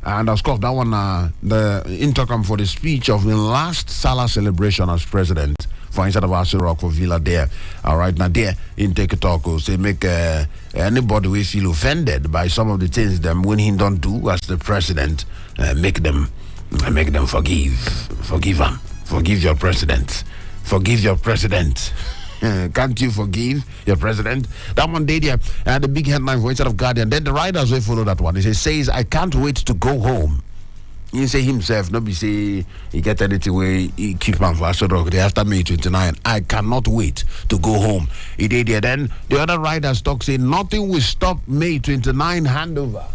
And of course, that one, the intercom for the speech of the last Salah celebration as president for inside of Aso Rock for Villa there. All right, now there in Take a Talk, say make anybody we feel offended by some of the things them when he don't do as the president, make them forgive him, forgive your president, forgive your president. Can't you forgive your president? That one day there, the big headline for inside of Guardian. Then the writers will follow that one. He says, I can't wait to go home. He say himself, nobody say he get anything where he keep man for Aso after May 29. I cannot wait to go home. He did there. Then the other writers talk say nothing will stop May 29 handover.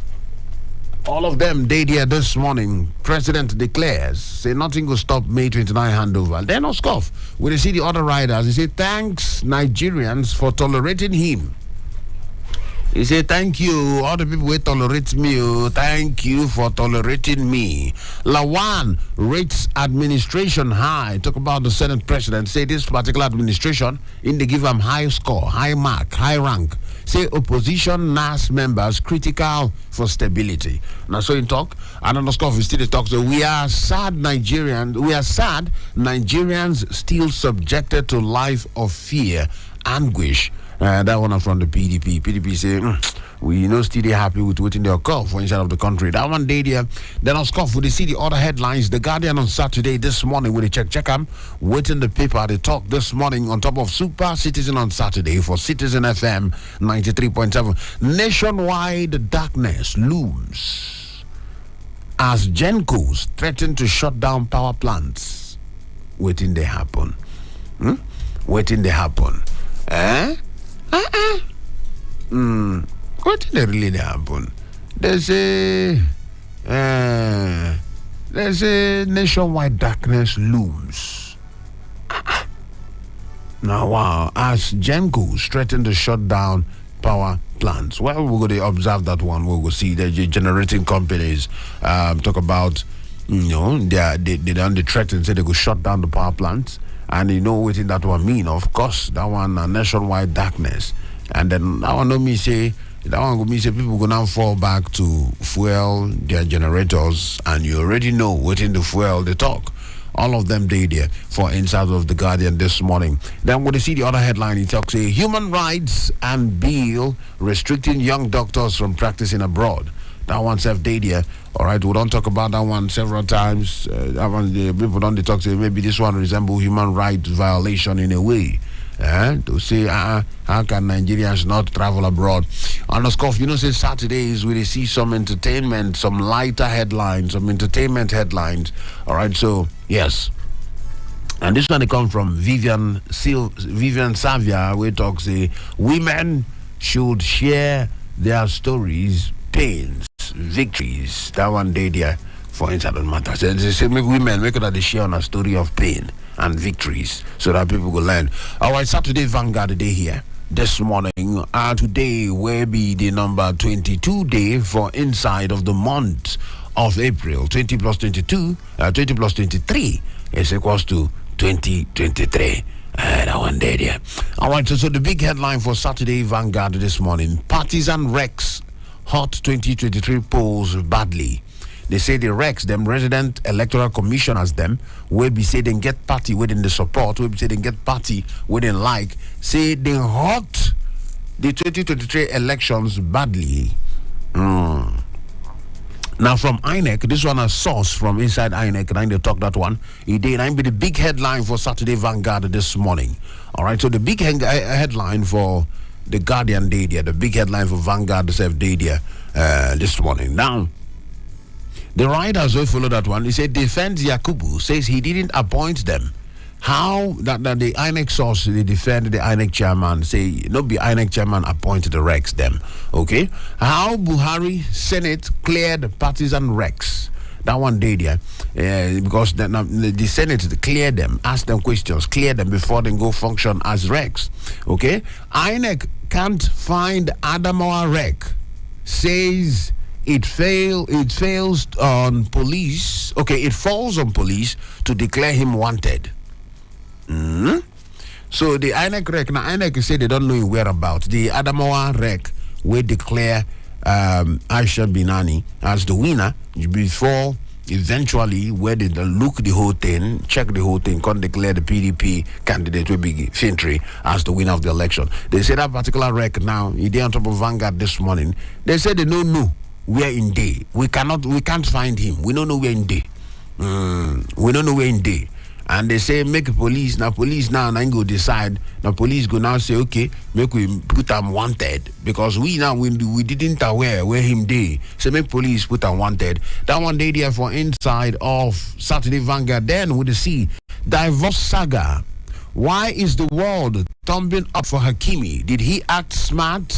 All of them, they there this morning, President declares, say nothing will stop May 29 handover. They're not scoff. When they see the other riders, they say, thanks Nigerians for tolerating him. He said, thank you, all the people who tolerate me, thank you for tolerating me. Lawan rates administration high. Talk about the Senate president. Say this particular administration, in they give them high score, high mark, high rank. Say opposition NAS members critical for stability. Now so in talk, and on the score, we still talk. So we are sad Nigerians still subjected to life of fear, anguish. That one from the PDP. PDP say, we still happy with waiting their call for inside of the country. That one day there. Then on scoff, we see the other headlines. The Guardian on Saturday this morning, with the check them. Waiting the paper, they talk this morning on top of Super Citizen on Saturday for Citizen FM 93.7. Nationwide darkness looms as Gencos threaten to shut down power plants. Waiting they happen. Waiting they happen. What did they really happen? There's a nationwide darkness looms. Now, wow, as Gencos threaten to shut down power plants. Well, we're going to observe that one. We're going to see the generating companies talk about, they done the threaten, say they could shut down the power plants. And what that one mean? Of course, that one nationwide darkness. And then that one people go now fall back to fuel their generators, and you already know what in the fuel they talk. All of them they there for inside of the Guardian this morning. Then when you see the other headline, it talks say human rights and bill restricting young doctors from practicing abroad. That one self day there. All right, we don't talk about that one several times. That one, the people don't talk say maybe this one resemble human rights violation in a way. To say how can Nigerians not travel abroad? And of course, say Saturdays we see some entertainment, some lighter headlines, some entertainment headlines. All right, so yes. And this one they come from Vivian Savia, where talks say women should share their stories, pains, victories. That one day there for inside matter. So they say make women make that they share on a story of pain and victories so that people will learn. All right, Saturday Vanguard day here this morning. Today will be the number 22 day for inside of the month of April. 20 plus 22, 20 plus 23 is equals to 2023. That one day there. All right, so the big headline for Saturday Vanguard this morning: partisan Rex hot 2023 polls badly. They say the Rex, them resident electoral commissioners, them will be say they get party within the support, will be say they get party within like, say they hot the 2023 elections badly. Now from INEC, this one a source from inside INEC, and I they talk that one. It did be the big headline for Saturday Vanguard this morning. All right, so the big headline for the Guardian day there, the big headline for Vanguard day there this morning. Now, the writers will follow that one. He said, defends Yakubu, says he didn't appoint them. How that the INEC source, they defend the INEC chairman, say, no be INEC chairman appointed the Rex them. Okay? How Buhari Senate cleared partisan Rex. That one day there, because the Senate cleared them, asked them questions, cleared them before they go function as Rex. Okay? INEC can't find Adamawa Rec, says it fails on police. Okay, it falls on police to declare him wanted. So the INEC rec, now INEC say they don't know his whereabouts. The Adamawa rec will declare Aisha Binani as the winner before eventually where they look the whole thing, check the whole thing, can't declare the PDP candidate will be Fintry as the winner of the election. They say that particular rec now, he did on top of Vanguard this morning. They said they don't know where in day. We can't find him. We don't know where in day. We don't know where in day. And they say make police now and go decide. Now police go now say okay, make we put him wanted because we didn't aware where him day. So make police put him wanted. That one day there for inside of Saturday Vanguard. Then we see divorce saga. Why is the world thumbing up for Hakimi? Did he act smart?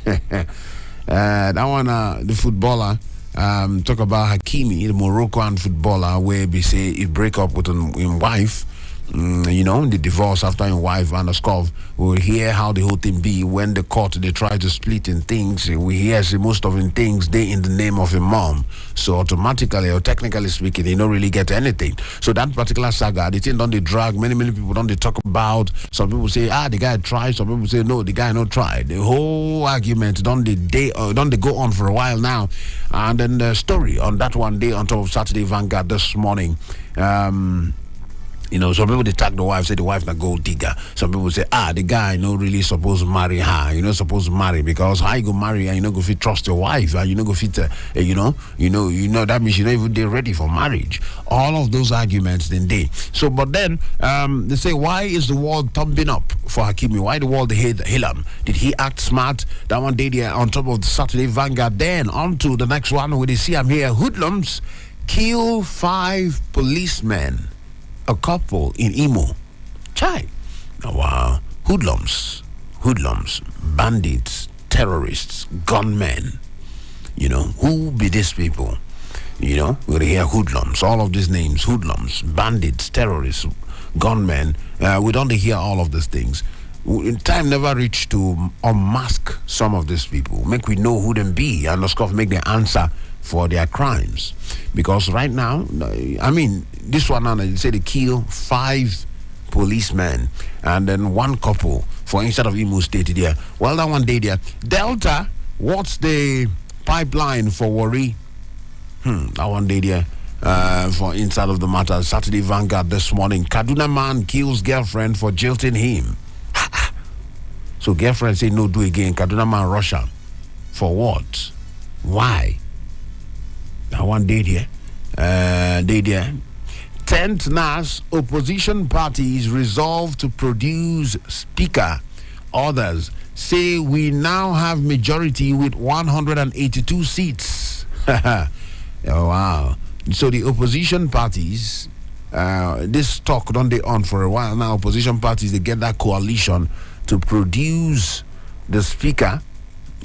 That one the footballer. Talk about Hakimi, the Moroccan footballer, where we say he break up with his wife. The divorce after his wife and the scuff. We'll hear how the whole thing be when the court they try to split in things. We hear most of the things they in the name of a mom. So automatically or technically speaking, they don't really get anything. So that particular saga, the thing don't they drag. Many people don't they talk about. Some people say the guy tried. Some people say no, the guy not tried. The whole argument don't they go on for a while now. And then the story on that one day on top of Saturday Vanguard this morning. Some people they tag the wife, say the wife not gold digger. Some people say, the guy no really supposed to marry her. You're not supposed to marry because how you go marry and you not go fit trust your wife and you not go fit that means you not even they ready for marriage. All of those arguments then they. So but then they say why is the world thumbing up for Hakimi? Why the world they hate him? Did he act smart? That one day there on top of the Saturday Vanguard. Then on to the next one where they see I'm here. Hoodlums kill 5 policemen. A couple in Imo. Chai. Oh, wow. Hoodlums, bandits, terrorists, gunmen. Who be these people? We're hear hoodlums, all of these names, hoodlums, bandits, terrorists, gunmen. We don't hear all of these things. Time never reached to unmask some of these people. Make we know who them be and make the answer for their crimes. Because right now, this one now, they say they kill 5 policemen and then 1 couple for instead of Imo State there. Well, that one day there. Delta, what's the pipeline for worry? That one day there for inside of the matter. Saturday Vanguard this morning. Kaduna man kills girlfriend for jilting him. So girlfriend say no do again. Kaduna man Russia. For what? Why? That one day there. 10th NAS, opposition parties resolve to produce speaker. Others say we now have majority with 182 seats. Oh, wow. So the opposition parties, this talk don't they on for a while now. Opposition parties, they get that coalition to produce the speaker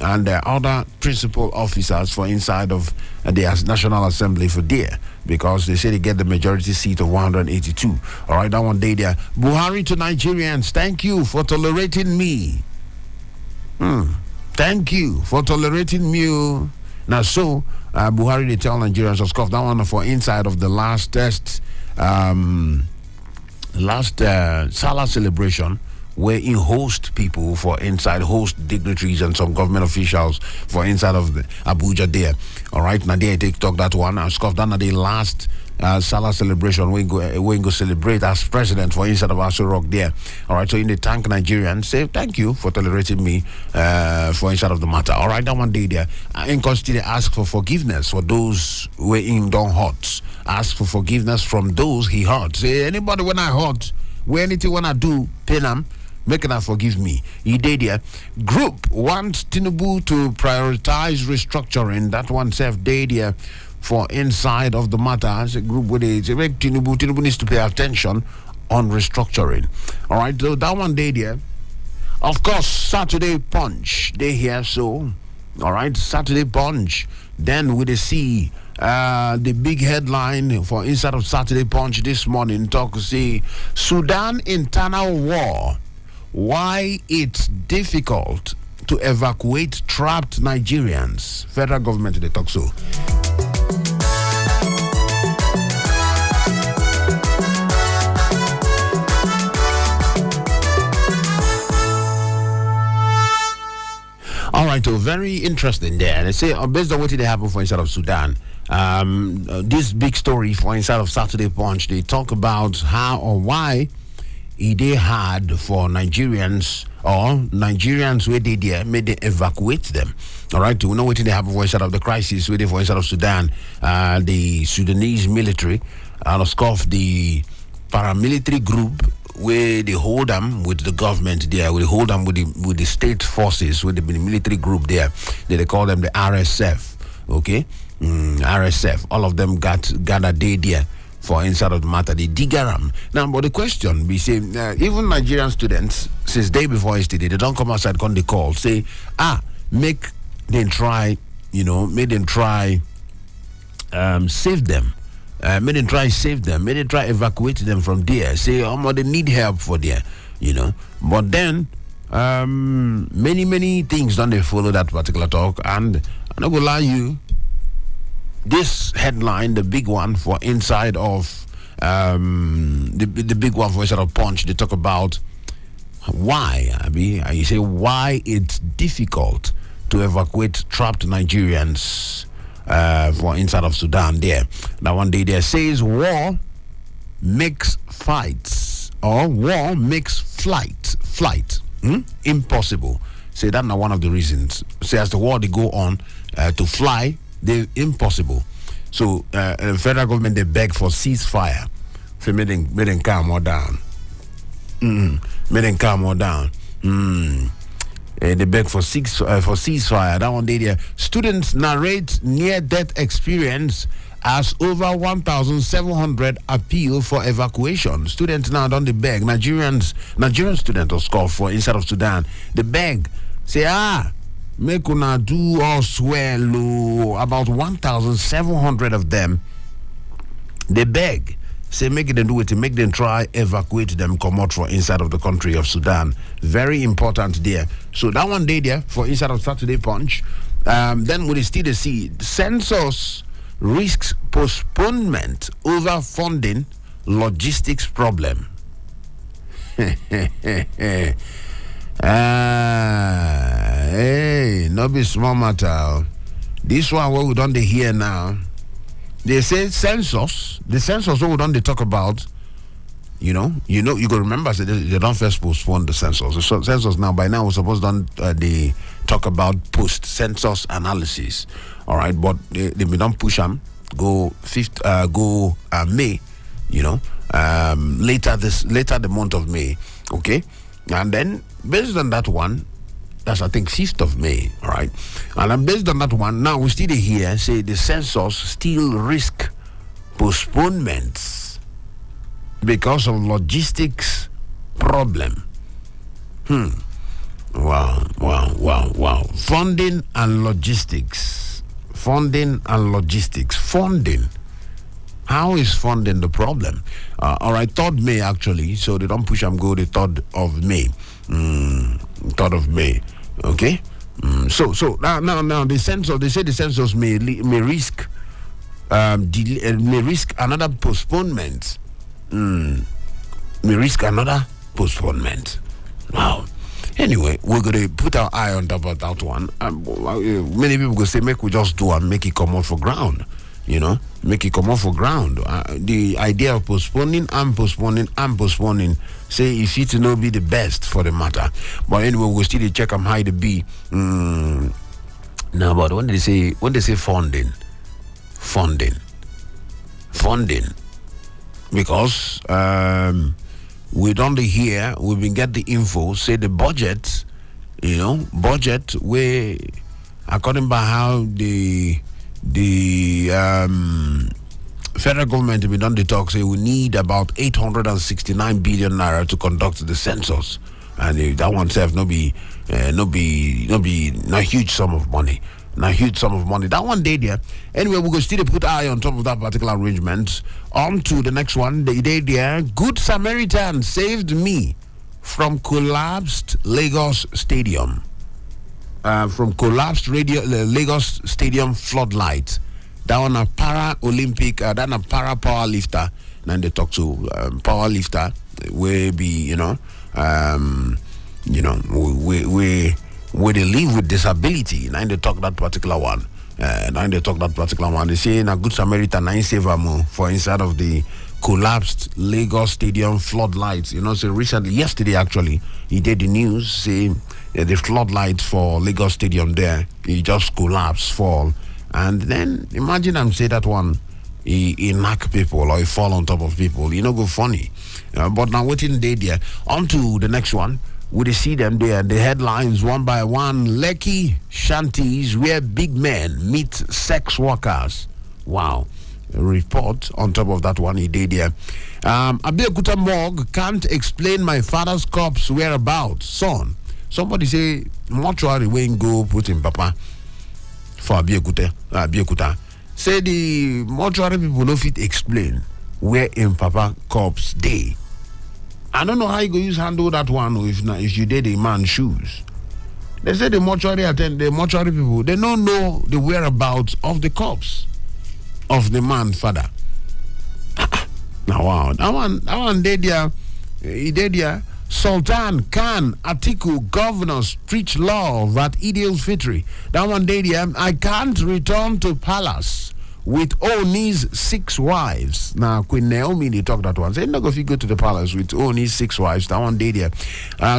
and the other principal officers for inside of the National Assembly for there, because they say they get the majority seat of 182. All right, that one day there. Buhari to Nigerians, thank you for tolerating me. Thank you for tolerating me. Now, so Buhari they tell Nigerians of course that one for inside of the last test, Salah celebration, where he host people for inside, host dignitaries and some government officials for inside of the Abuja there. All right, now they take talk that one. Scoff that the last Salah celebration we go celebrate as president for inside of Aso Rock there. All right, so in the thank Nigerians, say thank you for tolerating me for inside of the matter. All right, that one day there. In consider ask for forgiveness for those who in don't hurt. Ask for forgiveness from those he hurt. Say anybody when I hurt, where anything when I do, pay them. Make them forgive me. He did here. Group wants Tinubu to prioritize restructuring. That one self did here for inside of the matter. As a group with Tinubu needs to pay attention on restructuring. All right, so that one did here. Of course, Saturday Punch. They here so. All right, Saturday Punch. Then we see the big headline for inside of Saturday Punch this morning. Talk to see Sudan internal war. Why it's difficult to evacuate trapped Nigerians. Federal government they talk so. All right, right, oh, very interesting there. They say, based on what did happen for inside of Sudan, this big story for inside of Saturday Punch, they talk about how or why it is hard for Nigerians where they there made they evacuate them. All right, we know what they happen for inside of the crisis where they for inside of Sudan, the Sudanese military, and of course the paramilitary group where they hold them with the government there, where they hold them with the state forces, with the military group there. They call them the RSF. Okay, RSF. All of them gathered there for inside of the matter. They digaram. Now, but the question we say, even Nigerian students since day before yesterday, they don't come outside, come they call, say, make them try, make them try save them. May they try save them. May they try evacuate them from there. Say, they need help for there, But then, many things don't they follow that particular talk. And I'm not gonna lie you, this headline, the big one for inside of the big one for inside of Punch, they talk about why. You say why it's difficult to evacuate trapped Nigerians. For inside of Sudan there. Now one day there says war makes fights or war makes flight impossible. Say that's not one of the reasons. Say as the war they go on to fly, they're impossible. So the federal government they beg for ceasefire. So made them calm or down. Made them calm or down. They beg for ceasefire. That one day there. Students narrate near-death experience as over 1,700 appeal for evacuation. Students now don't they beg. Nigerian students of course for inside of Sudan. They beg. Say, make una do us well. About 1,700 of them. They beg. Say make them do it, make them try evacuate them, come out for inside of the country of Sudan. Very important there. So that one day there for inside of Saturday Punch. Then we still see census risks postponement over funding logistics problem. Hey, no be small matter. This one what we done hear now. They say census. The census what we don't they talk about. You go remember they don't first postpone the census. The census now by now we're supposed to they talk about post census analysis. All right, but they don't push them. Go May. Later the month of May. Okay, and then based on that one. That's, I think, 5th of May, all right? And based on that one, now we still here say the census still risk postponements because of logistics problem. Wow. Funding and logistics. Funding. How is funding the problem? All right, 3rd May, actually, so they don't push them go the 3rd of May. 3rd of May. Okay. So now the census. They say the census may risk delay, may risk another postponement. May risk another postponement. Wow. Anyway, we're gonna put our eye on top of that one. Many people go say make we just do and make it come off for ground. Make it come off for ground. The idea of postponing, say if it no be the best for the matter. But anyway, we'll still check them how to be. Now, but when they say funding, because we don't hear, we've been get the info, say the budget, budget where according by how the federal government we done the talk say we need about 869 billion naira to conduct the census, and that one self no be huge sum of money. That one day there. Anyway, we go still put eye on top of that particular arrangement. On to the next one. The day there. Good Samaritan saved me from collapsed Lagos Stadium. Lagos Stadium floodlight. That one a para-Olympic, that a para-power lifter. Then they talk to power lifter, where be, where they live with disability. Now they talk that particular one. They say in a good Samaritan, I save for inside of the collapsed Lagos Stadium floodlights. So recently, yesterday actually, he did the news saying the floodlights for Lagos Stadium there, it just collapsed, fall. And then imagine I'm say that one, he knock people or he fall on top of people. Go funny. But now waiting day there. On to the next one. We see them there, the headlines one by one. Lekki shanties where big men meet sex workers. Wow. Report on top of that one he did there. Abuja morgue can't explain my father's corpse whereabouts. Son, somebody say mortuary when go put in papa for Abuja. Say the mortuary people no fit explain where in papa corpse day. I don't know how you go use handle that one if you did a man's shoes. They say the mortuary people, they don't know the whereabouts of the corpse of the man's father. Now wow, that one did there. Sultan Khan Atiku governors preach love at Eid al-Fitr. That one did there. I can't return to palace with Oni's 6 wives. Now, Queen Naomi, they talk that one. Say, no, if you go to the palace with Oni's 6 wives, that one day there.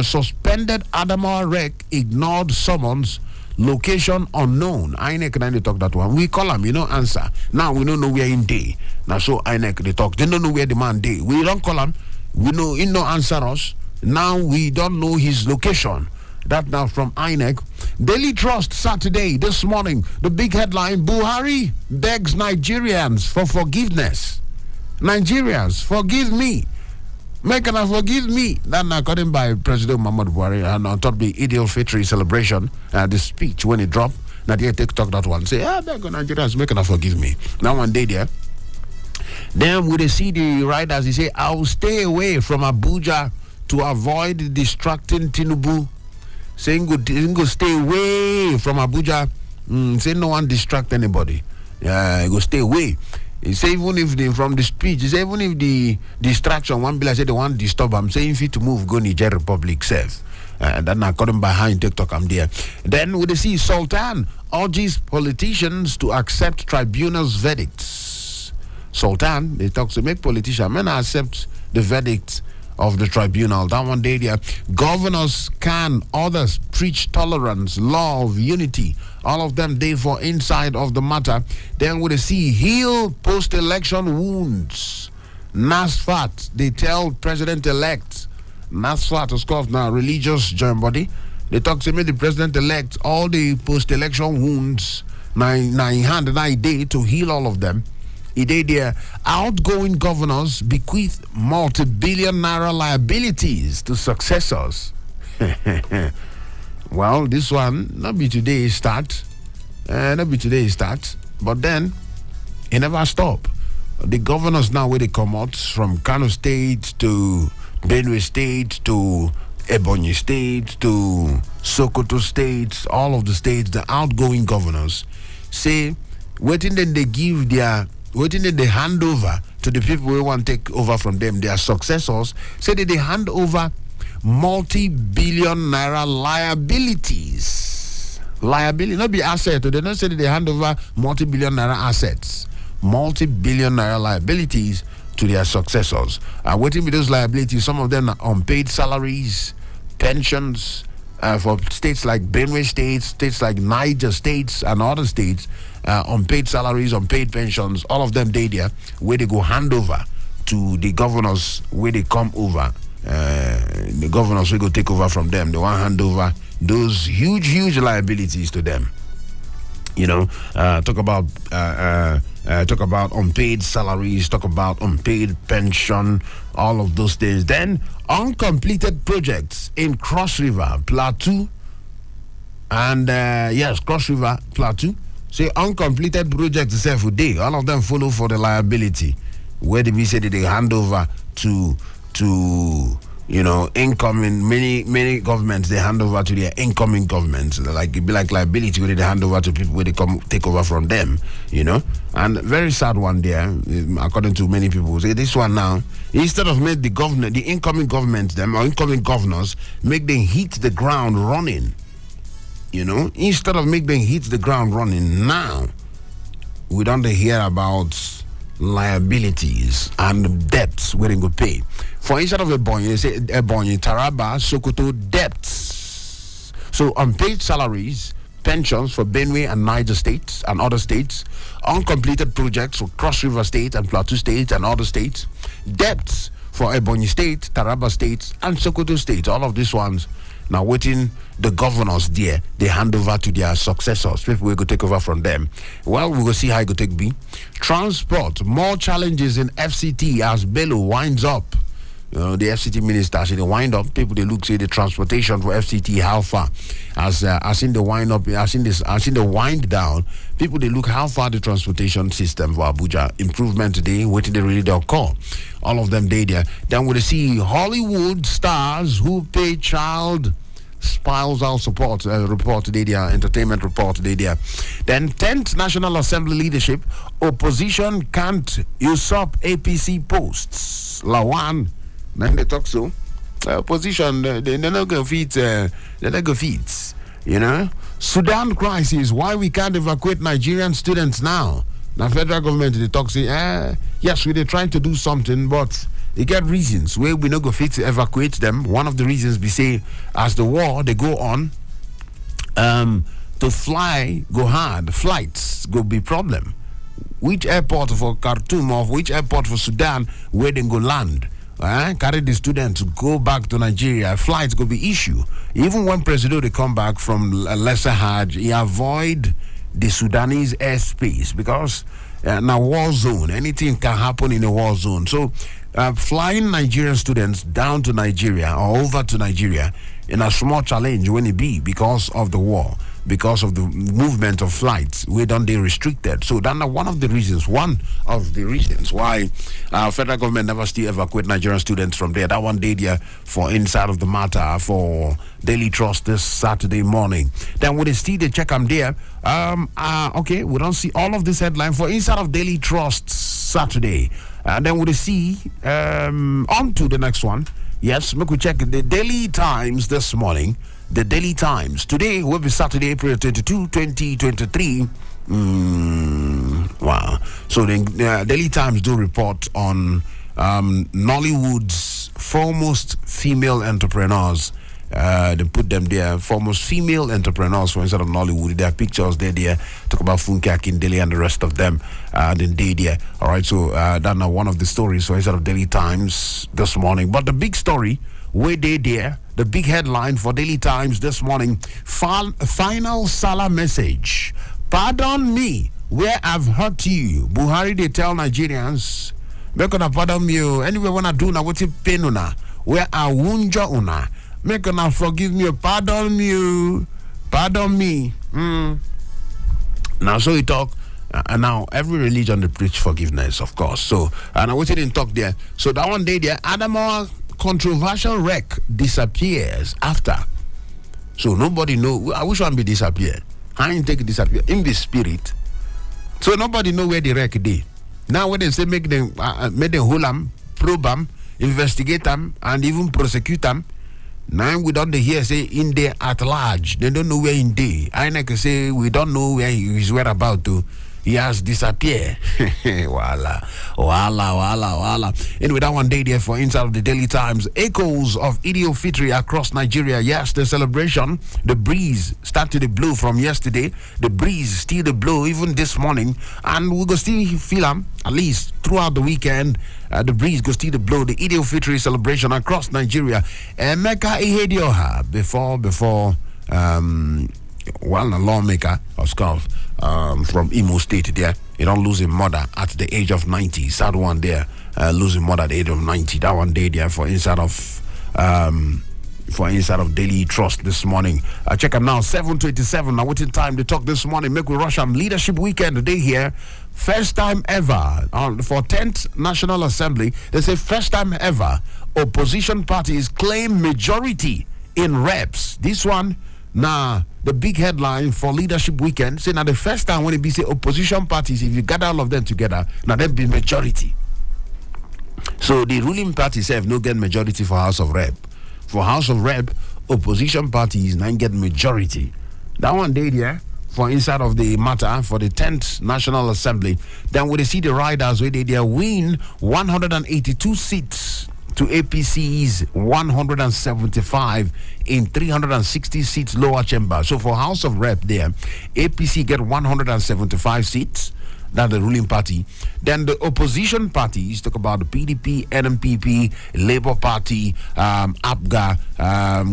Suspended Adamawa Rec ignored summons, location unknown. INEC and they talk that one. We call them, answer. Now, we don't know where in day. Now, so INEC, they talk. They don't know where the man day. We don't call him. We know he no answer us. Now, we don't know his location. That now from INEC. Daily Trust Saturday this morning. The big headline: Buhari begs Nigerians for forgiveness. Nigerians, forgive me. Make una forgive me. That according by President Muhammadu Buhari, and on top of the Eid al-Fitr celebration, the speech when it dropped. Now they TikTok that one say, beg Nigerians, make una forgive me. Now one day there. Then we see the riders. He say, I'll stay away from Abuja to avoid distracting Tinubu. Saying go stay away from Abuja. Say no one distract anybody. Go stay away. He say even if from the speech, he say even if the distraction one bill I say they want to disturb, I'm saying fit to move go Niger Republic safe. That now according behind TikTok I'm there. Then we see Sultan urges politicians to accept tribunal's verdicts. Sultan, they talk to make politicians men accept the verdict of the tribunal. That one day there. Governors can others preach tolerance, love, unity. All of them they for inside of the matter. Then we see heal post-election wounds. NASFAT, they tell president-elect. NASFAT is called now religious joint body. They talk to me the president-elect all the post-election wounds. Nine hand and 9 day to heal all of them. Their outgoing governors bequeath multi-billion naira liabilities to successors. Well, this one not be today's start, but then it never stop. The governors now where they come out from Kano State to Benue State to Ebonyi State to Sokoto State, all of the states, the outgoing governors say, waiting then they give their waiting that they hand over to the people who want to take over from them, their successors, say that they hand over multi-billion naira liabilities. Liability, not be asset. They don't say that they hand over multi-billion naira assets. Multi-billion naira liabilities to their successors. Waiting with those liabilities, some of them are unpaid salaries, pensions, for states like Benue states, states like Niger states, and other states, unpaid salaries, unpaid pensions, all of them they there, where they go hand over to the governors, where they come over. The governors will go take over from them. They want hand over those huge liabilities to them. Talk about unpaid salaries, talk about unpaid pension, all of those things. Then uncompleted projects in Cross River, Plateau, and Cross River, Plateau. Say uncompleted projects itself a day. All of them follow for the liability. Where did we say that they hand over to incoming many governments, they hand over to their incoming governments. Like it be like liability where they hand over to people where they come take over from them, And very sad one there, according to many people. Say this one now, instead of make the incoming government, them or incoming governors, make them hit the ground running. instead of make them hit the ground running now, we don't hear about liabilities and debts where they go pay. For instead of Ebonyi, they say Ebonyi, Taraba, Sokoto, debts. So unpaid salaries, pensions for Benue and Niger states and other states, uncompleted projects for Cross River State and Plateau State and other states, debts for Ebonyi State, Taraba State, and Sokoto State. All of these ones now waiting the governors there, they hand over to their successors. People will go take over from them. Well, we will see how it will take B. Transport, more challenges in FCT as Bello winds up. The FCT minister say they wind up. People they look say the transportation for FCT how far as in the wind up, as in the wind down. People they look how far the transportation system for Abuja improvement today. Waiting they really they'll call. All of them there. Then we'll see Hollywood stars who pay child spousal support report today there, entertainment report today there. Then 10th National Assembly leadership, opposition can't usurp APC posts. Lawan. Then they talk so. Opposition, they not go fit. They not go fit. Sudan crisis. Why we can't evacuate Nigerian students now? Now federal government they talk say, yes, we're trying to do something, but they get reasons where we not go fit to evacuate them. One of the reasons we say, as the war they go on, to fly go hard. Flights go be problem. Which airport for Khartoum or which airport for Sudan where they go land? Carry the students to go back to Nigeria. Flights could be issue. Even when President they come back from Lesser Hajj, he avoid the Sudanese airspace because in a war zone, anything can happen in a war zone. So flying Nigerian students down to Nigeria or over to Nigeria in a small challenge when it be because of the war, because of the movement of flights, we don't they restricted. So that's one of the reasons why federal government never still evacuate Nigerian students from there. That one day there for inside of the matter for Daily Trust this Saturday morning. Then when they see the check I'm there, okay, we don't see all of this headline for inside of Daily Trust Saturday. And then we see on to the next one. Yes, we could check the Daily Times this morning. The Daily Times. Today will be Saturday, April 22, 2023. Wow. So the Daily Times do report on Nollywood's foremost female entrepreneurs. They put them there, foremost female entrepreneurs for instead of Nollywood. There are pictures there. Talk about Funke Akindele and the rest of them. Then they there. All right, so that's now one of the stories for instead of Daily Times this morning. But the big story, where they there, the big headline for Daily Times this morning, final Salah message. Pardon me where I've hurt you. Buhari, they tell Nigerians, make una pardon me. Anyway, when I do na what pain una, where I wound you una, make una forgive me. Pardon me. Pardon me. Now, so he talk. And now every religion they preach forgiveness, of course. So, and I want to talk there. So that one day there, Adamawa controversial wreck disappears after. So nobody know. I wish one be disappear. I ain't take disappear in the spirit. So nobody know where the wreck dey. Now when they say make them hold them, probe them, investigate them, and even prosecute them. Now we don't hear say in there at large. They don't know where in day. I can say we don't know where he is whereabout to. He has disappeared. Wala. Anyway, that one day there for inside of the Daily Times. Echoes of Eid al-Fitr across Nigeria. Yes, the celebration. The breeze started to blow from yesterday. The breeze still the blow even this morning. And we go still feel them, at least throughout the weekend. The breeze go still the blow. The Eid al-Fitr celebration across Nigeria. Emeka Ihedioha before a lawmaker of course from Imo State there. He don't lose his mother at the age of 90. Sad one there, losing mother at the age of 90. That one day there for inside of Daily Trust this morning. Check them now, 7:27. Now waiting time to talk this morning. Make we rush leadership weekend today here. First time ever for 10th National Assembly. They say first time ever opposition parties claim majority in reps. This one now the big headline for leadership weekend. Say now the first time when it be say opposition parties, if you gather all of them together, now they be majority. So the ruling parties have no get majority for House of Rep. For House of Rep, opposition parties now get majority. That one day there for inside of the matter for the 10th National Assembly. Then we see the riders where they win 182 seats to APC's 175 in 360 seats lower chamber. So for House of Rep there, APC get 175 seats. That's the ruling party. Then the opposition parties, talk about the PDP, NMPP, Labour Party, APGA,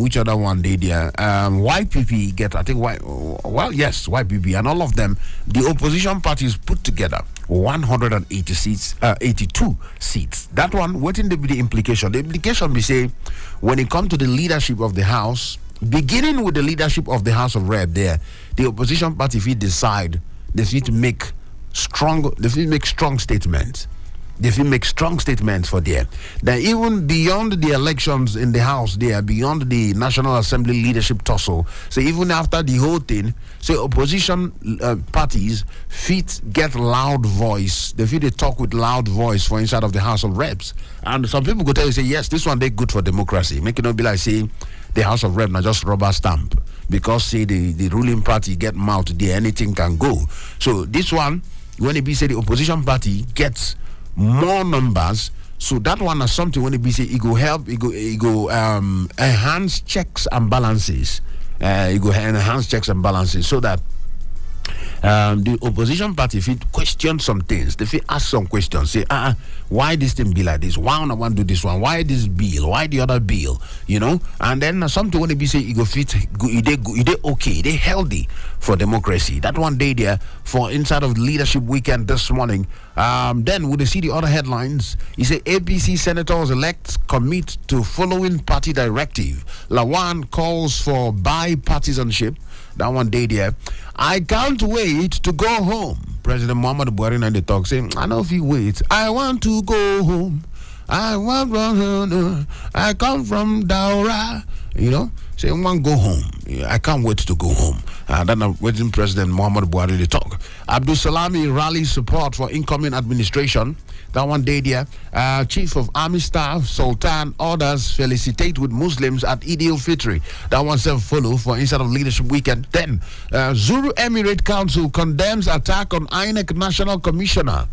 which other one they there? YPP get, I think, YPP, and all of them, the opposition parties put together 180 seats, 82 seats. That one, what in the implication? The implication we say, when it comes to the leadership of the House, beginning with the leadership of the House of Rep there, the opposition party, if it decide, they need to make strong statements. They will make strong statements for there. That even beyond the elections in the House there, beyond the National Assembly leadership tussle, so even after the whole thing, so opposition parties fit get loud voice. They feel they talk with loud voice for inside of the House of Reps. And some people go tell you, say, yes, this one they good for democracy. Make it not be like, say, the House of Reps now just rubber stamp. Because, say, the ruling party get mouth there, anything can go. So this one, when it be say the opposition party gets more numbers, so that one is something when it be say it go help, it go enhance checks and balances. It go enhance checks and balances so that the opposition party, if it question some things, they ask some questions, say, why this thing be like this? Why I want to do this one? Why this bill? Why the other bill? You know? And then something when it be say, it go fit, it okay, they healthy for democracy. That one day there for inside of the leadership weekend this morning. Then would you see the other headlines? He say APC senators elect commit to following party directive. Lawan calls for bipartisanship. That one day there. I can't wait to go home. President Muhammad Buhari and the talk saying, I know if you wait, I want to go home. I want to I come from Daura. You know, saying one go home. I can't wait to go home. Then I'm waiting President Muhammad Buhari to talk. Abdul Salami rallies support for incoming administration. That one day there, Chief of Army Staff Sultan orders felicitate with Muslims at Eid al-Fitr. That one self follow for inside of leadership weekend. Then Zulu Emirate Council condemns attack on INEC National Commissioner.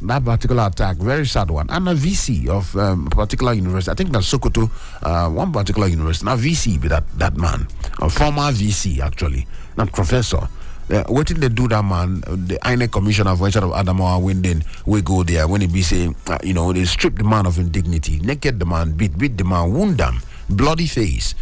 That particular attack, very sad one. And a VC of a particular university, I think that's Sokoto, one particular university. Now VC be that man, a former VC actually, not professor. What did they do that man? The INEC commissioner of Adamawa when we go there when he be saying, they strip the man of indignity, naked the man, beat the man, wound them, bloody face,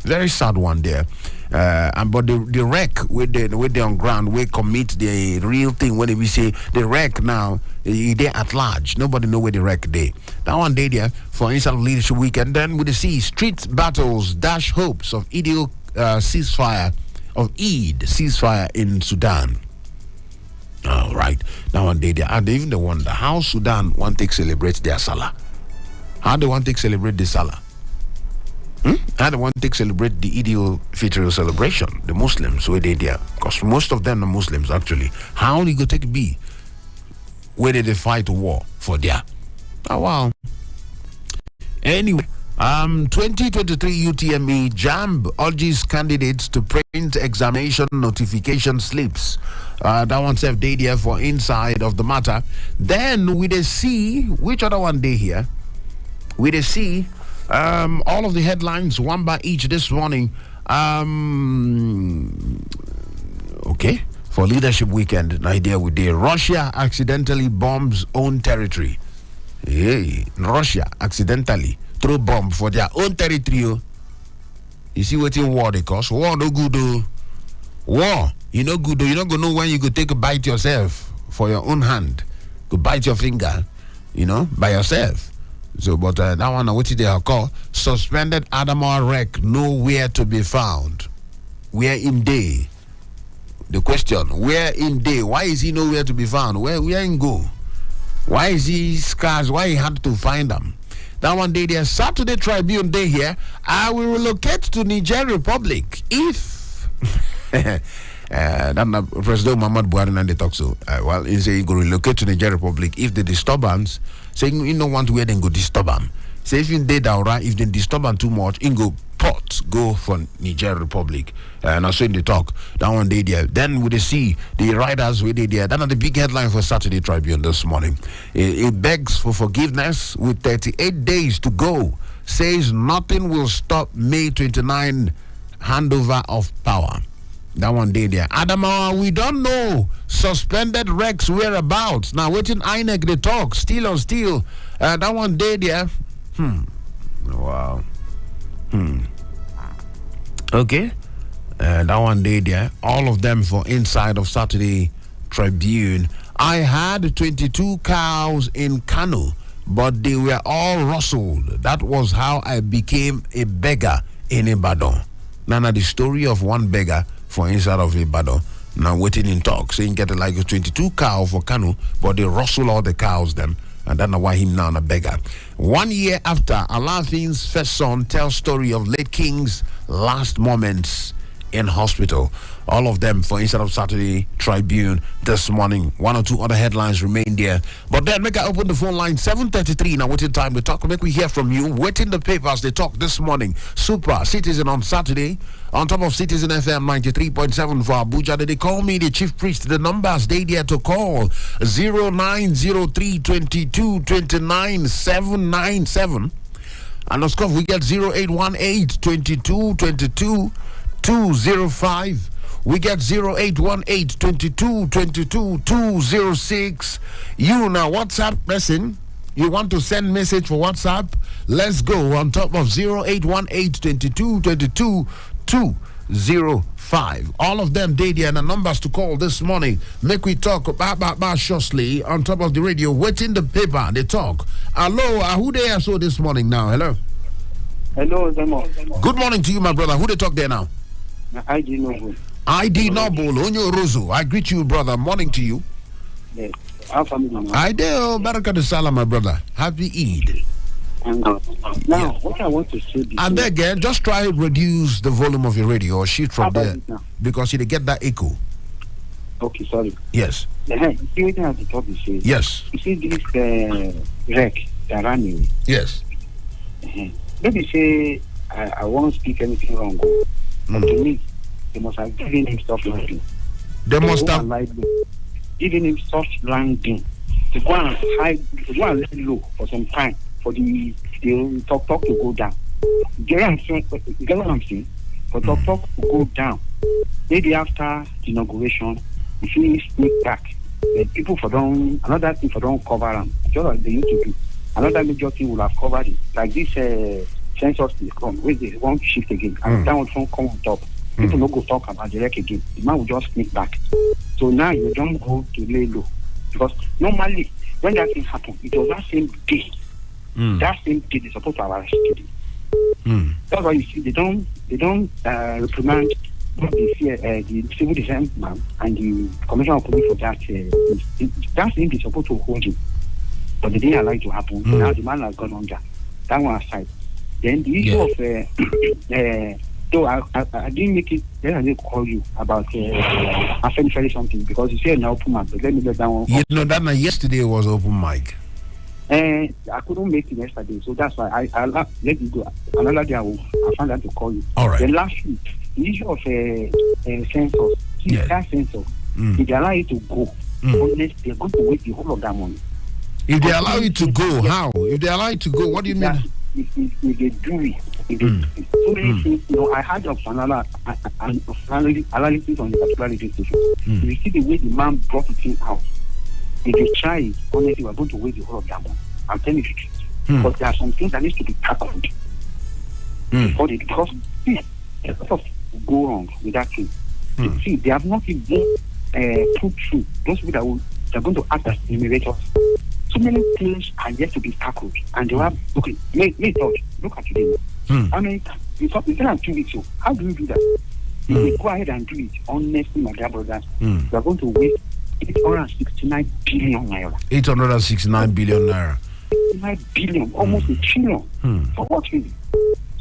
very sad one there. But the wreck with the on ground, we commit the real thing when we say the wreck now, they at large. Nobody know where the wreck they. That one day there for inside leadership weekend. Then we see street battles dash hopes of ideal ceasefire. Of Eid ceasefire in Sudan. All right. Now one day they even the wonder how Sudan want to celebrate their Salah. How they want to celebrate the Salah? How they want to celebrate the Eid al-Fitr celebration? The Muslims where they there, because most of them are Muslims actually. How they go take be where they fight war for their? Oh wow. Anyway. 2023 UTME JAMB urges candidates to print examination notification slips. That one self day there for inside of the matter. Then we see which other one day here. We see all of the headlines one by each this morning. Okay, for leadership weekend. An idea with the Russia accidentally bombs own territory. Hey, Russia accidentally throw bomb for their own territory. You see what in war they cause? War no good though. War, you no good though. You not gonna know when you go take a bite yourself for your own hand. Go bite your finger, by yourself. So, but that one, what they are called suspended Adamawa wreck nowhere to be found. Where in day? The question: where in day? Why is he nowhere to be found? Where in go? Why is he scarce? Why he had to find them? That one day there, Saturday Tribune day here. I will relocate to Niger Republic if President Muhammad Buhari and they talk so. He say he go relocate to Niger Republic if the disturbance saying you don't want where then go disturb them. Say if in Daura, if they disturb and too much, in go for Niger Republic. And also in the talk, that one day there. Then we see the riders with there. That are the big headline for Saturday Tribune this morning. It begs for forgiveness with 38 days to go. Says nothing will stop May 29 handover of power. That one day there. Adamawa, we don't know suspended Rex whereabouts. Now waiting INEC they talk. Still on still. That one day there. Wow. Okay. That one day there. All of them for inside of Saturday Tribune. I had 22 cows in Kano, but they were all rustled. That was how I became a beggar in Ibadan. Now the story of one beggar for inside of Ibadan. Now waiting in talk, saying get like a 22 cow for Kano, but they rustle all the cows them. And that's why him now a beggar. 1 year after, Alafin's first son tells story of late king's last moments in hospital. All of them for inside of Saturday Tribune this morning. One or two other headlines remain there. But then make I open the phone line 7:33 now waiting time to talk. Make we hear from you. Waiting the papers they talk this morning. Super Citizen on Saturday. On top of Citizen FM 93.7 for Abuja. They call me the chief priest. The numbers they there to call 0903 22 29 797. And of course we get 0818 22 22 205. We get 0818 22 22 206. You now WhatsApp person. You want to send message for WhatsApp? Let's go on top of 0818 22 22 205. All of them did and the numbers to call this morning. Make we talk about shortly on top of the radio. Waiting the paper. They talk. Hello, who they are so this morning now? Hello. Hello, EZEMMUO. Good morning to you, my brother. Who they talk there now? ID Noble. ID Noble, Onyo Rozo. I greet you, brother. Morning to you. Yes. Our family. I do. Barakah Salam, my brother. Happy Eid. Now, what I want to say. And then again, just try to reduce the volume of your radio or shift from there because you get that echo. Okay, sorry. Yes. You see what I have to talk to say? Yes. You see this wreck that ran away? Yes. Maybe say I won't speak anything wrong. But to me, they must have given him soft landing. They must have given him soft landing to go and hide, to go and let low for some time for the talk to go down. Get what I'm saying? For talk to go down. Maybe after the inauguration, if you sneak back, people another thing for don't cover them, just like they used to do. Another major thing will have covered it. Like this census is come, where they won't shift again. And that one won't come on top. People don't go talk about the wreck again. The man will just sneak back. So now you don't go to lay low. Because normally, when that thing happened, it was that same day. That same day they're supposed to arrest him. That's why you see they don't reprimand the civil defense man and the commissioner of police for that. That thing they're supposed to hold him. But they didn't allow it to happen. Now the man has gone under. That one aside. Then the issue of so I didn't make it. Then I didn't call you about essentially something because you said an open mic. But let me let that one. You know that yesterday was open mic. I couldn't make it yesterday, so that's why I let it go. Another day I found out to call you. All right. Then last week, the issue of census. That census, if they allow you to go, unless they're going to wait the whole of that money. If they allow you to go, how? If they allow you to go, what do you mean? If they do it, so many things, I had of analysis on the particular radio station. You see the way the man brought it in out. If they try it, honestly, we're going to wait the whole of that one. I'm telling you, because there are some things that need to be tackled because a lot of go wrong with that thing. See, they have not even put through those people that are going to act as enumerators. So many things are yet to be tackled, and they have look at today. I mean, it's not 2 weeks. So how do you do that? If they go ahead and do it, honestly, my dear brothers, we are going to waste 869 billion naira. 869 billion naira. 9 billion, almost a trillion. For what reason?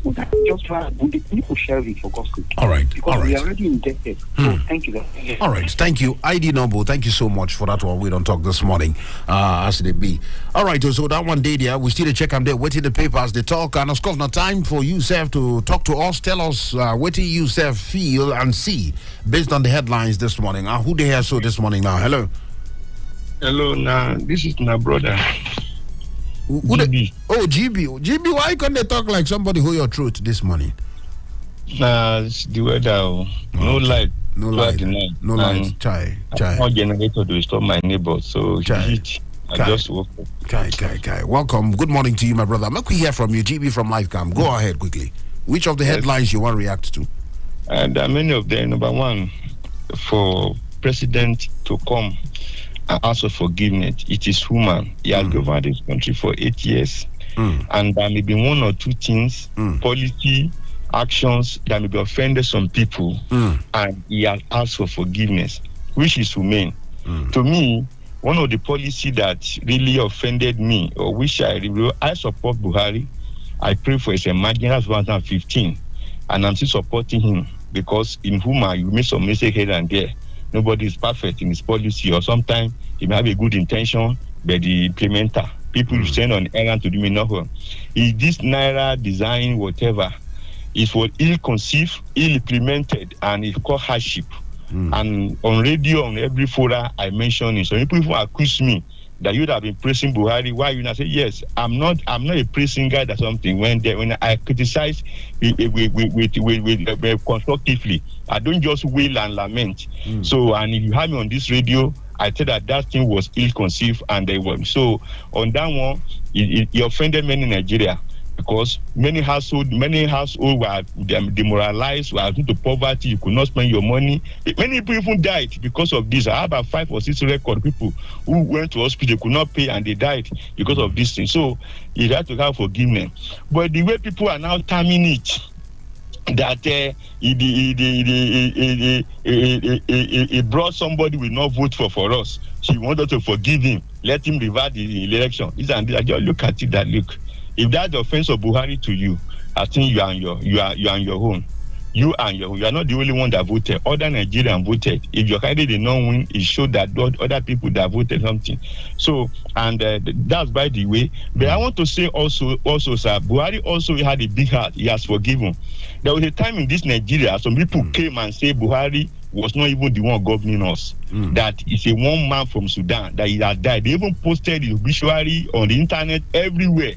So that just try the people share it for God's sake. All right. Because we are already indebted. So thank you. All right. Thank you. ID Noble, thank you so much for that one. We don't talk this morning. As it be. All right. So that one day there, we still check them there, waiting the papers, they talk. And of course, now time for you, Seth, to talk to us. Tell us what you, Seth, feel and see based on the headlines this morning. Who they have so this morning now? Hello. Hello, now this is my brother. GB. GB, why can't they talk like somebody who your throat this morning? It's the weather. No light. No light. Chai. No generator to stop my neighbor. So heat. I just woke up. Kai. Welcome. Good morning to you, my brother. Make we hear from you, GB from Livecam. Go ahead quickly. Which of the headlines you want to react to? There are many of them. Number one, for president to come and ask for forgiveness, it is human. He has governed this country for 8 years, and there may be one or two things, policy, actions that may be offended some people, and he has asked for forgiveness, which is humane. To me, one of the policy that really offended me, or which I support Buhari. I pray for his emergence. That's 2015, and I'm still supporting him because in human you make some mistake here and there. Nobody is perfect in his policy, or sometimes he may have a good intention, but the implementer, people you send on errand to do me not well. Is this Naira design, whatever, is what ill-conceived, ill-implemented, and it's called hardship. And on radio, on every forum, I mention it. So people accuse me that you have been praising Buhari. Why you not say yes? I'm not a praising guy or something. When I criticize with constructively, I don't just wail and lament. So, and if you have me on this radio, I said that thing was ill-conceived, and they were. So on that one, it offended many in Nigeria because many households were demoralized, were into poverty. You could not spend your money. Many people even died because of this. I have about 5 or 6 record people who went to hospital, could not pay, and they died because of this thing. So you have to have forgiveness. But the way people are now terming it, that he brought somebody will not vote for us. She wanted to forgive him, let him revert the election. This and this. I just look at it. That look, if that's the offense of Buhari to you, I think you are on your own. You are not the only one that voted. Other Nigerians voted. If your candidate did not win, it showed that other people that voted something. So, and that's by the way. But I want to say also, sir, Buhari also had a big heart. He has forgiven. There was a time in this Nigeria, some people came and said Buhari was not even the one governing us. That is a one man from Sudan, that he had died. They even posted his obituary on the internet everywhere.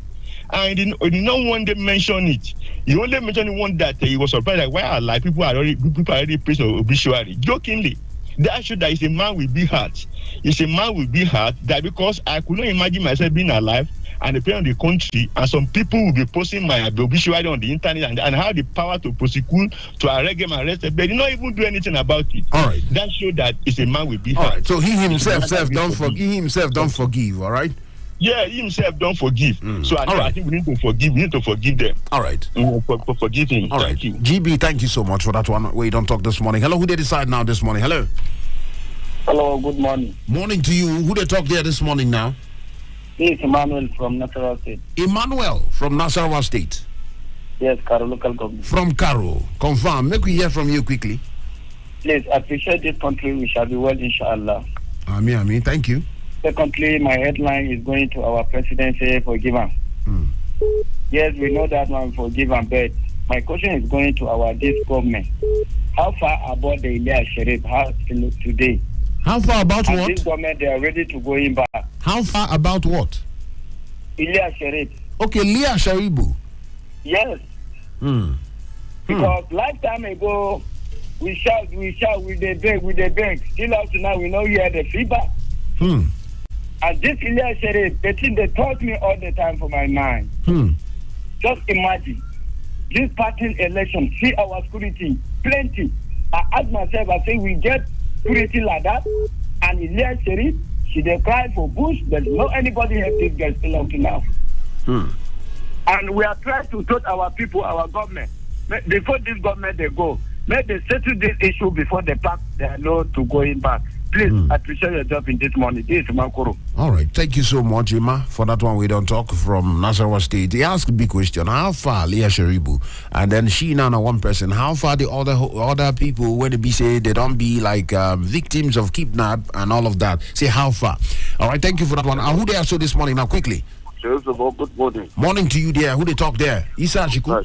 And he did not want to mention it. He only mentioned the one that he was surprised, like, why are like people are already praised obituary. Jokingly. That shows that he's a man with big heart. He's a man with big heart, that because I could not imagine myself being alive and depending on the country, and some people will be posting my obituary on the internet and have the power to prosecute, to arrest him, but they did not even do anything about it. All right. That shows that he's a man with big heart. Right. So he himself don't forgive, all right? Yeah, he himself don't forgive. So I think we need to forgive. We need to forgive them. All right. Forgive him. All right. Thank you. GB, thank you so much for that one. We don't talk this morning. Hello, who they decide now this morning? Hello. Hello, good morning. Morning to you. Who they talk there this morning now? This is Emmanuel from Nasarawa State. Emmanuel from Nasarawa State. Yes, Karo local government. From Karo. Confirm. Make we hear from you quickly. Please appreciate this country. We shall be well, inshallah. Ameen. Thank you. Secondly, my headline is going to our presidency, forgiven. Yes, we know that one, forgiven, but my question is going to this government. How far about the Ilya Sharif today? How far about what? This government, they are ready to go in back. How far about what? Ilya Sharif. Okay, Leah Sharibu. Yes. Because lifetime ago, we shout, we beg. Still up to now, we know you had the feedback. And this Ilya Sharif, the thing they taught me all the time for my mind. Just imagine, this party election, see our security, plenty. I ask myself, I say, we get security like that, and Ilya Sharif, she dey cry for Bush, there's no anybody help this girl still up to now. And we are trying to tell our people, our government, before this government they go, may they settle this issue before they pack their load to going back. Please appreciate your job in this morning. This is Makoro. All right. Thank you so much, Ima, for that one. We don't talk from Nasarawa State. He asked a big question. How far Leah Sharibu? And then she now one person. How far the other people where they be say they don't be like victims of kidnap and all of that? Say how far. All right. Thank you for that one. Who they are so this morning now quickly? Good morning. Morning to you there. Who they talk there? Isa Chiku.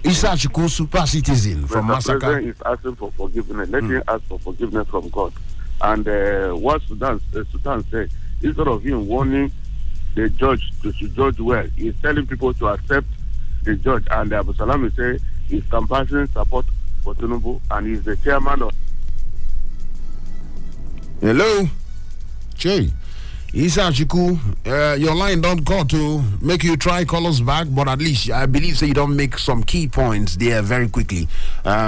Isa Chiku, super citizen from Masaka. The president is asking for forgiveness. Let him ask for forgiveness from God. And what Sudan said, instead of him warning the judge to judge well, he's telling people to accept the judge. And Abu Salam say he's campaigning support for Tinubu, and he's the chairman of. Hello, Che. Isa Chiku, your line don't call to make you try call us back, but at least I believe you don't make some key points there very quickly.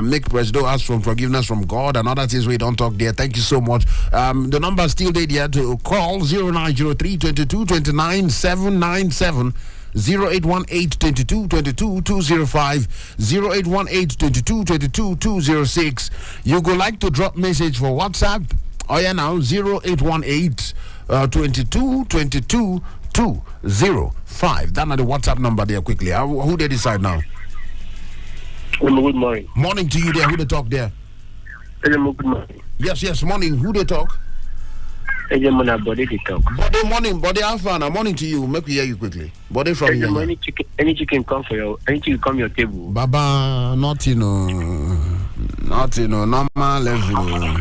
Make President ask for forgiveness from God and other things we don't talk there. Thank you so much. The number is still there to call 0903 22 29 797. 0818-22-22-205, 0818-22-22-206. You go like to drop message for WhatsApp. Oh yeah, now 0818 22-22-205. That's the WhatsApp number there quickly. Who they decide now? Good morning. Morning to you there. Who they talk there? Good morning. Yes, morning. Who they talk? Body they talk. Body morning, Body Alpha. Morning to you. Make me hear you quickly. Body from you. Any chicken come for your your table. Baba, nothing, normal level.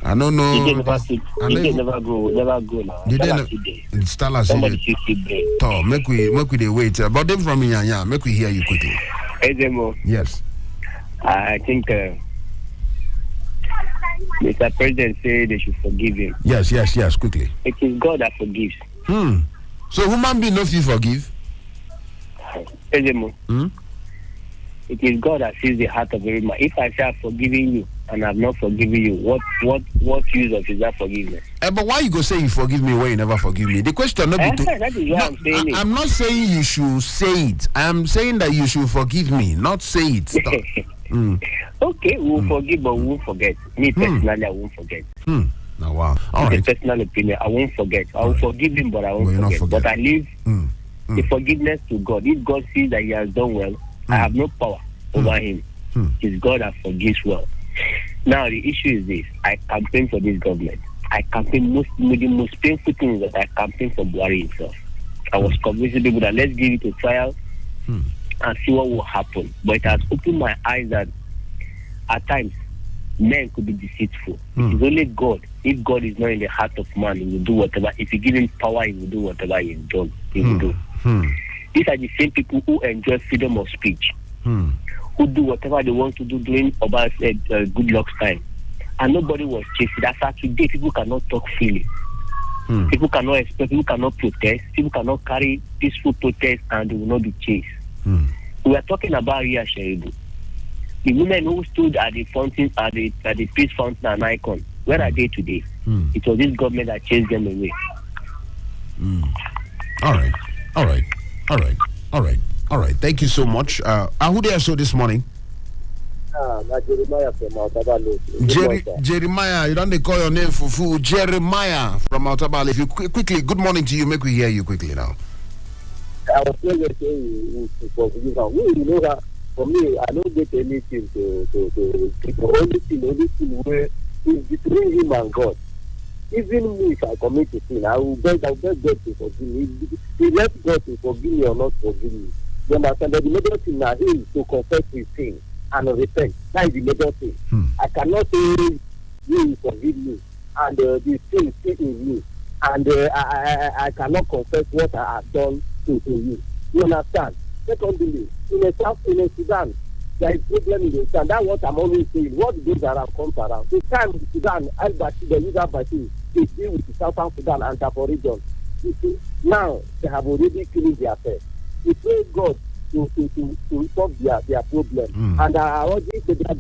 I don't know. He never go now. Somebody make we wait. But them from here, make we hear you quickly. EZEMMUO. Yes. I think Mr. President said they should forgive him. Yes, quickly. It is God that forgives. So human being not you forgive? EZEMMUO. It is God that sees the heart of every man. If I say I've forgiven you and I've not forgiven you, what use of is that forgiveness? But why you go say you forgive me when you never forgive me? The question not be to, that is what I'm saying. I'm not saying you should say it. I'm saying that you should forgive me, not say it. Okay, we'll forgive, but we won't forget. Me personally, I won't forget. Now, wow. All right. Personal opinion, I won't forget. I will forgive him, but I won't forget. But I leave the forgiveness to God. If God sees that he has done well, I have no power over him. It's God that forgives well. Now the issue is this: I campaign for this government. I campaign the most painful thing is that I campaign for Buhari himself. I was convincing people that let's give it a trial and see what will happen. But it has opened my eyes that at times men could be deceitful. It is only God. If God is not in the heart of man, he will do whatever. If you give him power, he will do whatever he will do. These are the same people who enjoy freedom of speech, who do whatever they want to do during Oba's good luck's time. And nobody was chased. That's why today people cannot talk freely. People cannot express, people cannot protest, people cannot carry peaceful protest and they will not be chased. We are talking about Ria Sheribu. The women who stood at the fountain, at the peace fountain and icon, where are they today? It was this government that chased them away. All right. Thank you so much. Who they saw this morning? Jeremiah from Altabale. Jeremiah, you don't call your name Fufu. Jeremiah from Altabale. If you quickly, good morning to you. Make we hear you quickly now. I was saying you know that for me, I don't get anything to only thing where is between him and God. Even me, if I commit a sin, I will beg God to forgive me. He left God to forgive me or not forgive me. You understand that the major thing now is to confess his sin and repent. That is the major thing. I cannot say you forgive me and the sin is still in me, and I cannot confess what I have done to you. You understand? Secondly, in Sudan, there is problem in the Sudan. That's what I'm always saying. What goes around comes around. The time in Sudan, Al-Bashir, the user Bashir, they deal with the Southern Sudan and Darfur region. You see, now they have already killed their affairs. We pray God to solve their problem. And I already said that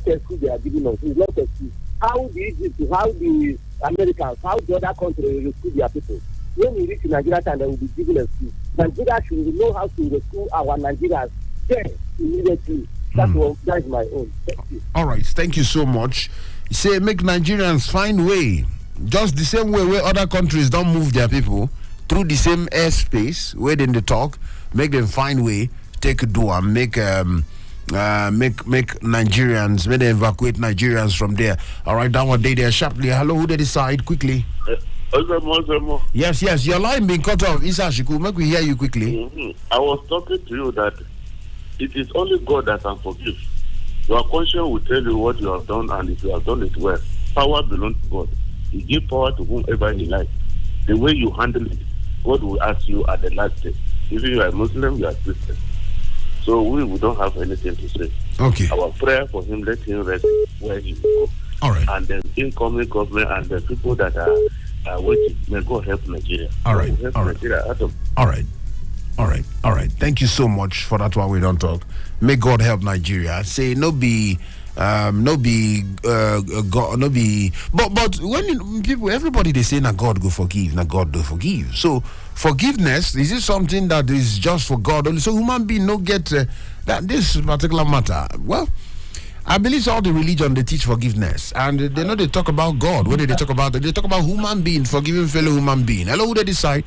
excuse they are giving us is not excuse. How the Egypt, how the Americans, how the other countries rescue their people. When we reach Nigeria time, they will be given excuse. Nigeria should know how to rescue our Nigerians there immediately. That is my own. Thank you. All right. Thank you so much. say make Nigerians find way, just the same way where other countries don't move their people through the same airspace where then they talk, make them find way, take a do and make Nigerians, may they evacuate Nigerians from there. All right, that one day there sharply. Hello, who they decide quickly? Yes, your line being cut off. Isa Shiku, make we hear you quickly. I was talking to you that it is only God that can forgive. Your conscience will tell you what you have done, and if you have done it well, power belongs to God. He gives power to whomever he likes. The way you handle it, God will ask you at the last day. If you are Muslim, you are Christian. So we don't have anything to say. Okay. Our prayer for him, let him rest where he will go. All right. And the incoming government and the people that are waiting, may God help Nigeria. All right. Help All right. Nigeria. All right. All right. Thank you so much for that one. We don't talk. May God help Nigeria. Say God, but when people, everybody they say, "Na God go forgive, na God do forgive." So forgiveness, is it something that is just for God only? So human being no get that this particular matter. Well, I believe all the religion they teach forgiveness, and they know they talk about God. What do they talk about? They talk about human being forgiving fellow human being. Hello, who they decide?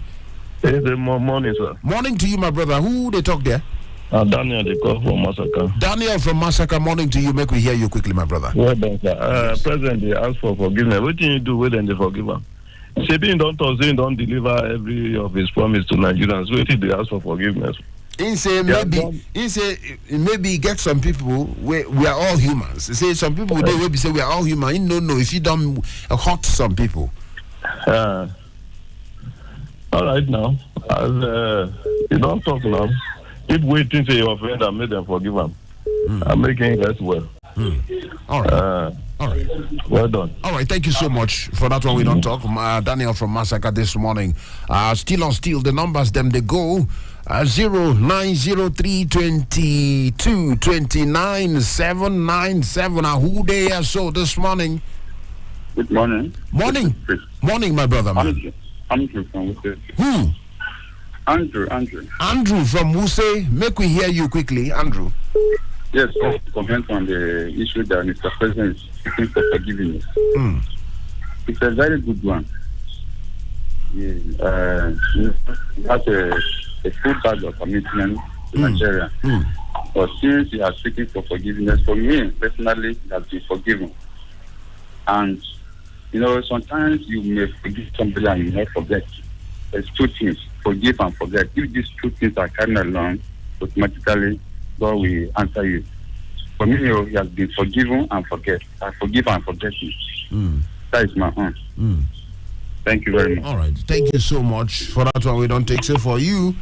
Morning, sir. Morning to you, my brother. Who they talk there? Daniel, they call from Massacre. Daniel from Massacre. Morning to you. Make we hear you quickly, my brother. Well done, sir. President, they ask for forgiveness. What do you do when they forgive him? Sabin don't deliver every of his promise to Nigerians. Wait till they ask for forgiveness. He say maybe get some people we are all humans. He say some people they will be say we are all human. You don't know if you don't hurt some people. All right now, as you don't talk now. Keep waiting till your friend and make them forgive him. I'm making it well. All right. All right. Well done. All right. Thank you so much for that one. We don't talk. Daniel from Massacre this morning. Still on steel. The numbers them they go. 0903-22-29-797. Who they are so this morning? Good morning. Morning, my brother. Man. Andrew from Wuse. Who? Andrew from Wuse. Make we hear you quickly, Andrew. Yes, I comment on the issue that Mr. President is seeking for forgiveness. It's a very good one. He has a full bag of commitment to Nigeria. But since he has seeking for forgiveness, for me personally, he has been forgiven. And sometimes you may forgive somebody and you may forget. There's two things: forgive and forget. If these two things are carrying along, automatically God will answer you. For me, he has been forgiven and forget. I forgive and forget him. That is my own. Thank you very much. All right. Thank you so much for that one. We don't take so for you.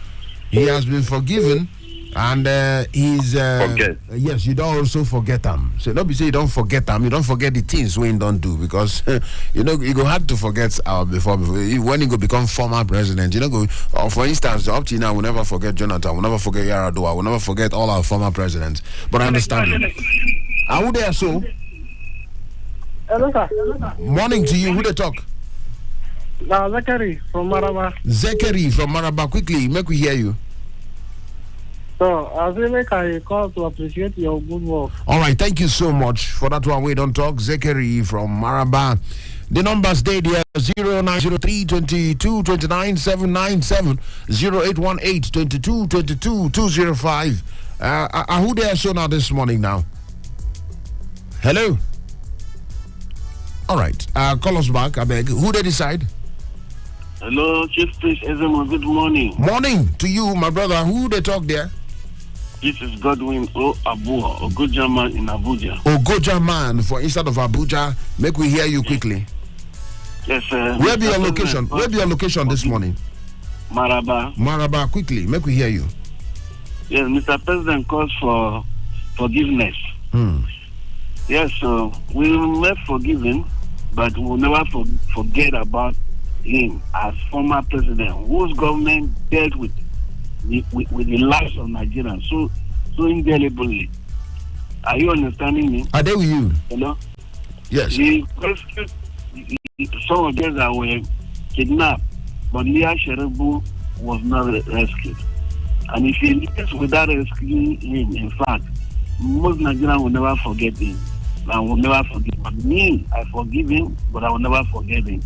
He has been forgiven, and he's yes. You don't also forget them. So don't be say you don't forget them. You don't forget the things we don't do, because you go hard to forget before when you go become former president. For instance, up to now we'll never forget Jonathan. We'll never forget Yaradua. We'll never forget all our former presidents. But I understand you. Are you there, so? Hello, sir. Morning to you. Who they talk? Zachary from Maraba. Zachary from Maraba. Quickly, make we hear you. So, I call to appreciate your good work. All right, thank you so much for that one. We don't talk. Zachary from Maraba. The numbers there 0903-22-29-797, 0818-22-22-205. Who they are so now this morning now? Hello. All right, call us back, I beg. Who they decide? Hello, Chief Priest EZEMMUO. Good morning. Morning to you, my brother. Who they talk there? This is Godwin Abuja, Ogoja man in Abuja. Ogoja man for inside of Abuja. Make we hear you quickly. Yes, sir. Where be your location? Where be your location this morning? Maraba. Maraba, quickly. Make we hear you. Yes, Mr. President calls for forgiveness. Yes, so we may forgive him, but we'll never forget about him as former president, whose government dealt with the lives of Nigerians so indelibly. Are you understanding me? Are they with you? Hello? Yes. He rescued some of them that were kidnapped, but Leah Sherebu was not rescued. And if he lives without rescuing him, in fact, most Nigerians will never forget him. I will never forgive. But me, I forgive him, but I will never forget him.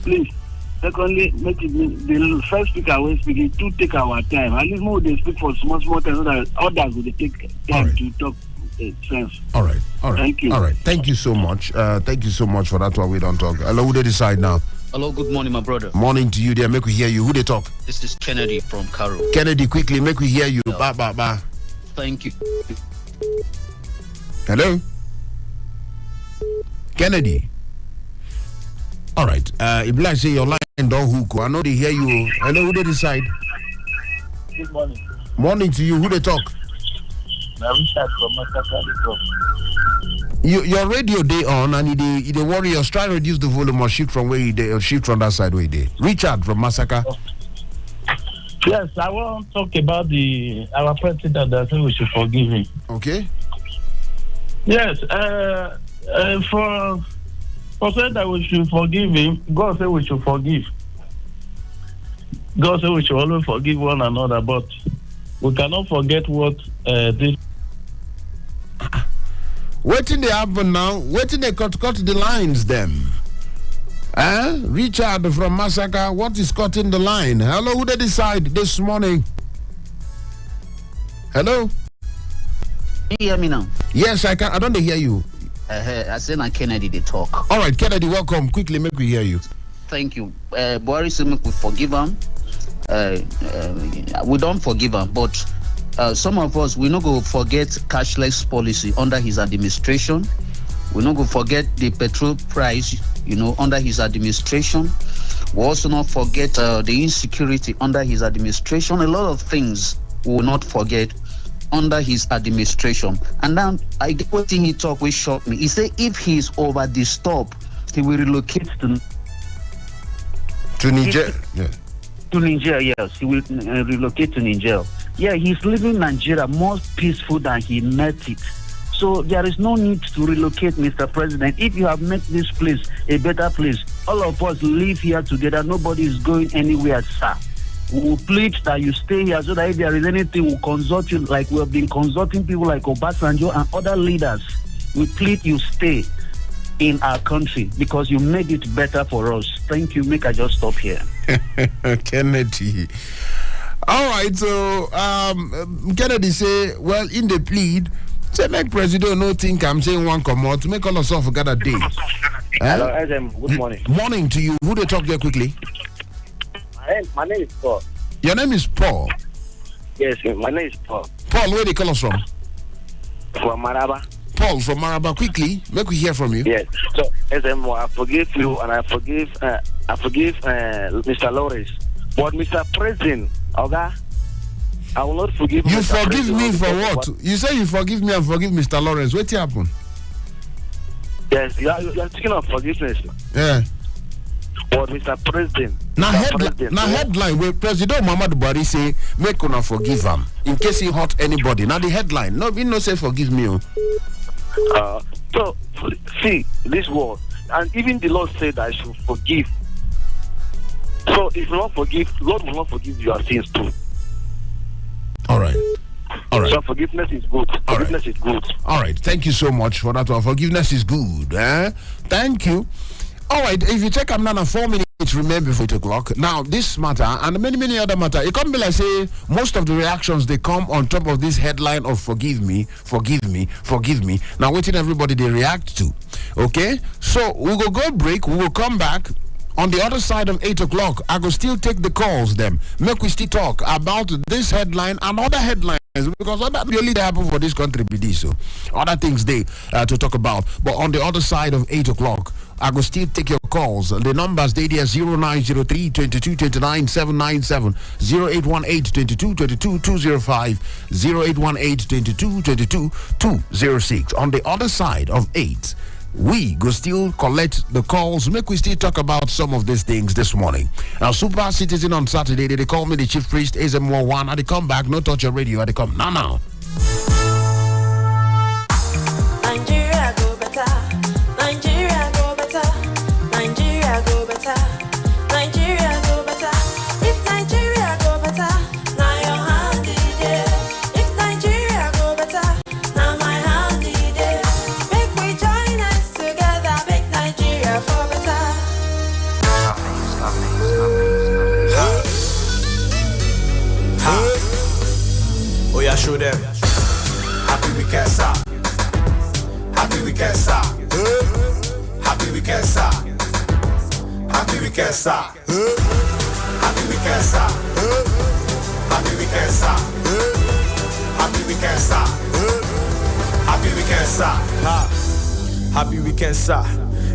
Please. Secondly, make it the first speaker will speak to take our time. At least more they speak for small time so that others will take time to talk sense. All right. Thank you. All right. Thank you so much. Thank you so much for that one. We don't talk. Hello, who they decide now? Hello, good morning, my brother. Morning to you there. Make we hear you. Who they talk? This is Kennedy from Caro. Kennedy, quickly, make we hear you. Yeah. Ba. Thank you. Hello? Kennedy. All right. If I say your line don't hook, I know they hear you. Hello, who they decide? Good morning. Morning to you. Who they talk? Richard from Masaka. Your radio day on and it worry us. Try to reduce the volume or shift from where you day or shift from that side where you day. Richard from Masaka. Yes, I want to talk about our president that said we should forgive him. Okay. Yes, for saying that we should forgive him, God said we should forgive. God said we should always forgive one another, but we cannot forget what this. Waiting they happen now. Waiting they cut the lines them. Richard from Massacre, what is cutting the line? Hello, who they decide this morning? Hello? Can you hear me now? Yes, I can. I don't hear you. I said na Kennedy they talk. All right, Kennedy, welcome. Quickly, make we hear you. Thank you. Buhari said we forgive him. We don't forgive him, but some of us, we not go forget cashless policy under his administration. We not go forget the petrol price, under his administration. We also not forget the insecurity under his administration. A lot of things we will not forget under his administration. And then I get what thing he talk which shocked me. He said if he's over the stop, he will relocate to Niger. Yeah. To Niger, yes. He will relocate to Niger. Yeah, he's living Nigeria more peaceful than he met it. So there is no need to relocate, Mr. President. If you have made this place a better place, all of us live here together. Nobody is going anywhere, sir. We will plead that you stay here so that if there is anything, we'll consult you like we have been consulting people like Obasanjo and other leaders. We plead you stay in our country because you made it better for us. Thank you. Make I just stop here. Kennedy. All right, so Kennedy say, well, in the plead, say make president no think I'm saying one come out to make all of us forget a day. Hello, good morning. Morning to you. Who they talk there quickly? My name is Paul. Your name is Paul? Yes, my name is Paul. Paul, where they call us from? From Maraba. Paul from Maraba, quickly, make we hear from you. Yes. So, EZEMMUO, I forgive you and I forgive Mr. Lawrence. But Mr. President, okay, I will not forgive you. Mr. Forgive President me for what? You say you forgive me and forgive Mr. Lawrence. What happened? Yes, you are speaking of forgiveness. Yeah. But Mr. President. Now headline where President Muhammadu Buhari say make una forgive him in case he hurt anybody. Now the headline, no, we no say forgive me. So see this word, and even the Lord said I should forgive. So if you not forgive, Lord will not forgive your sins too. All right. So forgiveness is good. Forgiveness is good. All right. Thank you so much for that one. Forgiveness is good. Thank you. All right. If you take another 4 minutes, remain before 8 o'clock. Now, this matter and many other matter, it can't be like say most of the reactions they come on top of this headline of forgive me. Now, waiting everybody they react to. Okay. So we will go break. We will come back. On the other side of 8 o'clock, I will still take the calls them. Make we still talk about this headline and other headlines because that really happen for this country be this. So other things they to talk about. But on the other side of 8 o'clock, I will still take your calls. The numbers they there 0903 22 29 797 0818 22 22 205 0818 22 22 206. On the other side of 8. We go still collect the calls. Make we still talk about some of these things this morning. Now, Super Citizen on Saturday, they call me the Chief Priest, EZEMMUO 1. They come back, no touch your radio. They come now. Nigeria go better. Nigeria go better. Nigeria go better. Nigeria go better. If Nigeria go better, now your hand is there. If Nigeria go better, now my hand is there. Make we show them. Happy weekend, sir. Happy weekend, sir. Happy weekend, sir. Happy weekend, sir. Happy weekend, sir. Happy weekend, sir. Happy weekend, sir. Happy weekend, sir. Happy weekend, sir.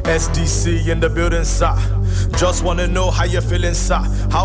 SDC in the building, sir. Just wanna know how you feeling, sir. How